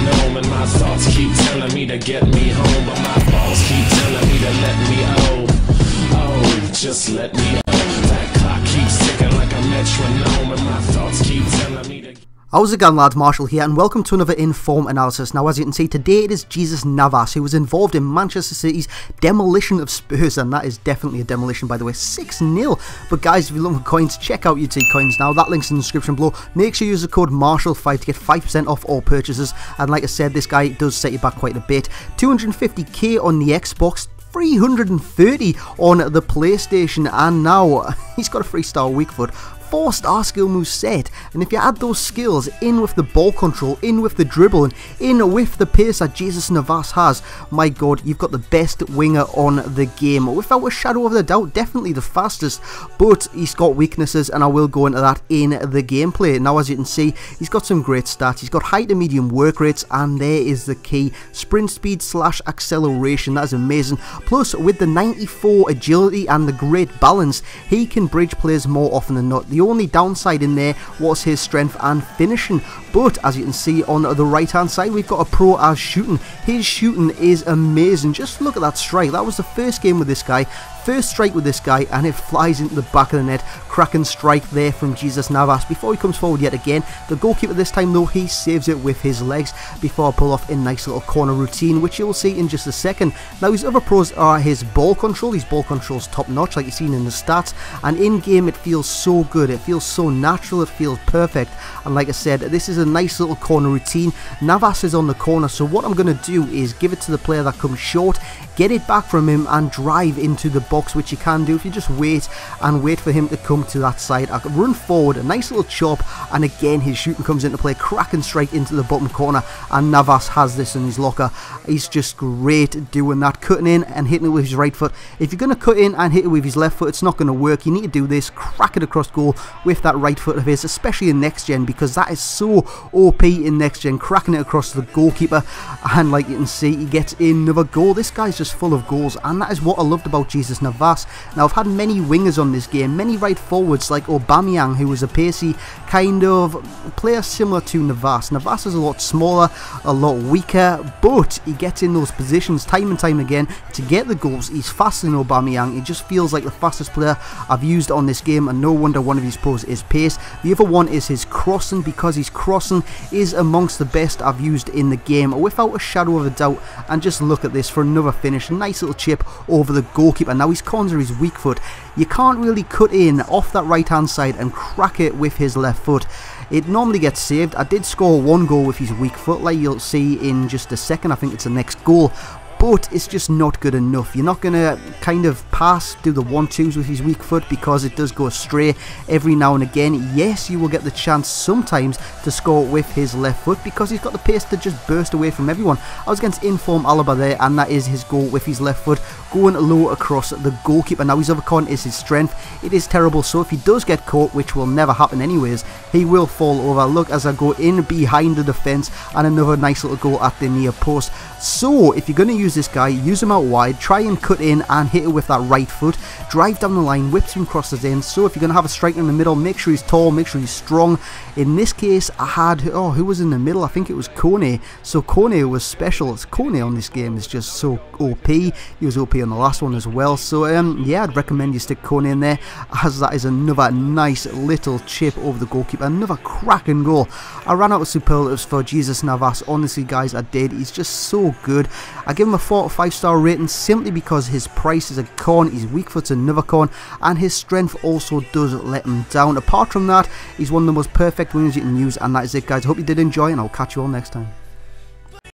metronome, and my thoughts keep telling me to get me home, but my balls keep telling me to let me just let me That clock keeps ticking like a metronome, and my thoughts keep telling me to... How's it going, lads? Marshall here, and welcome to another Inform analysis. Now, as you can see, today it is Jesus Navas, who was involved in Manchester City's demolition of Spurs, and that is definitely a demolition, by the way, 6-0. But guys, if you're looking for coins, check out UT Coins now. That link's in the description below. Make sure you use the code MARSHALL5 to get 5% off all purchases. And like I said, this guy does set you back quite a bit. 250k on the Xbox, 330 on the PlayStation, and now he's got a 3-star weak foot, 4-star skill move set, and if you add those skills in with the ball control, in with the dribble, and in with the pace that Jesus Navas has, my god, you've got the best winger on the game. Without a shadow of a doubt, definitely the fastest, but he's got weaknesses, and I will go into that in the gameplay. Now, as you can see, he's got some great stats. He's got high to medium work rates, and there is the key. Sprint speed / acceleration, that is amazing. Plus, with the 94 agility and the great balance, he can bridge players more often than not. The only downside in there was his strength and finishing, but as you can see on the right hand side, we've got a pro as shooting. His shooting is amazing. Just look at that strike. That was the first game with this guy, first strike with this guy, and it flies into the back of the net. Cracking strike there from Jesus Navas before he comes forward yet again. The goalkeeper this time though, he saves it with his legs before I pull off a nice little corner routine, which you'll see in just a second. Now, his other pros are his ball control. His ball control's top notch, like you've seen in the stats, and in game it feels so good. It feels so natural, it feels perfect, and like I said, this is a nice little corner routine. Navas is on the corner, so what I'm going to do is give it to the player that comes short, get it back from him, and drive into the box, which you can do if you just wait and wait for him to come to that side. I can run forward, a nice little chop, and again his shooting comes into play, cracking strike into the bottom corner, and Navas has this in his locker. He's just great doing that, cutting in and hitting it with his right foot. If you're going to cut in and hit it with his left foot, it's not going to work. You need to do this, crack it across goal with that right foot of his, especially in next gen, because that is so OP in next gen, cracking it across the goalkeeper, and like you can see, he gets another goal. This guy's just full of goals, and that is what I loved about Jesus Navas. Now, I've had many wingers on this game, many right forwards like Aubameyang, who was a pacey kind of player similar to Navas. Navas is a lot smaller, a lot weaker, but he gets in those positions time and time again to get the goals. He's faster than Aubameyang. He just feels like the fastest player I've used on this game, and no wonder one of his pros is pace. The other one is his crossing, because his crossing is amongst the best I've used in the game, without a shadow of a doubt. And just look at this for another finish, nice little chip over the goalkeeper. Now, his corners are his weak foot. You can't really cut in off that right hand side and crack it with his left foot. It normally gets saved. I did score one goal with his weak foot, like you'll see in just a second. I think it's the next goal, but it's just not good enough. You're not going to kind of do the 1-2s with his weak foot, because it does go astray every now and again. Yes, you will get the chance sometimes to score with his left foot, because he's got the pace to just burst away from everyone. I was against Inform Alaba there, and that is his goal with his left foot, going low across the goalkeeper. Now, his other con is his strength. It is terrible, so if he does get caught, which will never happen anyways, he will fall over. Look as I go in behind the defence, and another nice little goal at the near post. So if you're going to use this guy, use him out wide, try and cut in and hit it with that right foot, drive down the line, whips him crosses in. So if you're going to have a striker in the middle, make sure he's tall, make sure he's strong. In this case, I had, who was in the middle? I think it was Kone. So Kone was special. Kone on this game is just so OP. He was OP on the last one as well. So yeah, I'd recommend you stick Kone in there, as that is another nice little chip over the goalkeeper, another cracking goal. I ran out of superlatives for Jesus Navas. Honestly, guys, I did. He's just so good. I give him a 4 to 5-star rating simply because his price is a con, his weak foot's another con, and his strength also does let him down. Apart from that, he's one of the most perfect wingers you can use, and that is it, guys. I hope you did enjoy, and I'll catch you all next time.